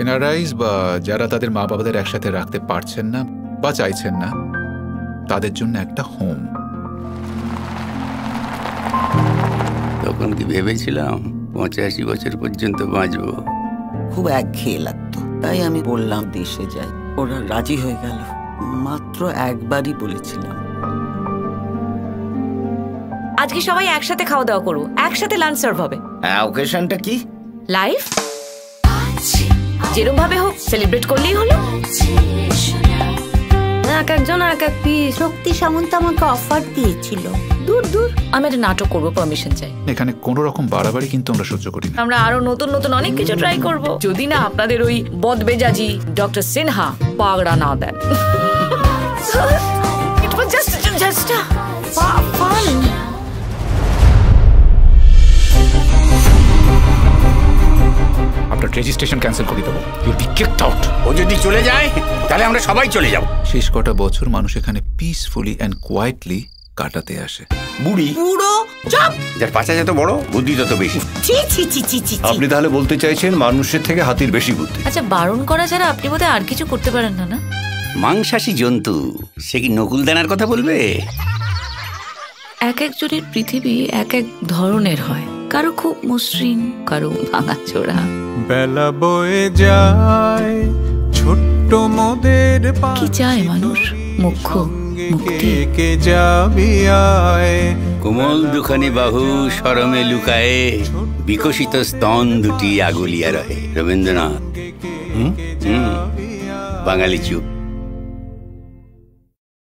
এনআরআইস বা যারা তাদের মা বাবাদের একসাথে রাখতে পারছেন না বা চাইছেন না, তাদের জন্য একটা হোম। তখন কি ভেবেছিলাম 85 বছর পর্যন্ত বাঁচবো? খুব একঘেয়ে লাগতো, তাই আমি বললাম দেশে যাই। ওরা রাজি হয়ে গেল। মাত্র একবারই বলেছিলাম। আজকে সবাই একসাথে খাওয়া দাওয়া করবো, একসাথে লাঞ্চ সার্ভ হবে। ওকেশনটা কি? লাইফ যেরকম ভাবে হোক সেলিব্রেট করলেই হলো। এক একজন এক এক পিস। শক্তি সামন্ত আমাকে অফার দিয়েছিল। দূর দূর, আমি একটা নাটক করবো, পারমিশন চাই। এখানে কোনো রকম বাড়াবাড়ি কিন্তু আমরা সহ্য করি না। আমরা আরো নতুন নতুন অনেক কিছু ট্রাই করব, যদি না আপনাদের ওই বদবেজাজি ডক্টর সিনহা পাগড়া না দেন। It was just fun. আপনার রেজিস্ট্রেশন ক্যান্সেল করে দেবো। You be kicked out. ও যদি চলে যায় তাহলে আমরা সবাই চলে যাব। শেষ কটা বছর মানুষ এখানে পিসফুলি অ্যান্ড কোয়াইটলি কাটাতে আসে। বুড়ি পুরো চুপ। যার পাছা যত বড় বুদ্ধি তত বেশি। ছি ছি ছি ছি ছি। আপনি তাহলে বলতে চাইছেন মানুষের থেকে হাতির বেশি বুদ্ধি? আচ্ছা, বারণ করা ছাড়া আপনি বোধহয় আর কিছু করতে পারেন না, না? মাংসাশী জন্তু, সে কি নকুল দানার কথা বলবে? এক একজনের পৃথিবী এক এক ধরনের হয়, কারো খুব মসৃণ, কারো ভাঙাচোরা। বেলা বয়ে যায় ছোট্ট মোদের কি চায় মানুষ? মুখ্য মুক্তি। কে যাবি আয়, কোমল দুখানি বাহু শরমে লুকায়ে, বিকশিত স্তন দুটি আগুলিয়া রহে। রবীন্দ্রনাথ। বাঙালি চুপ।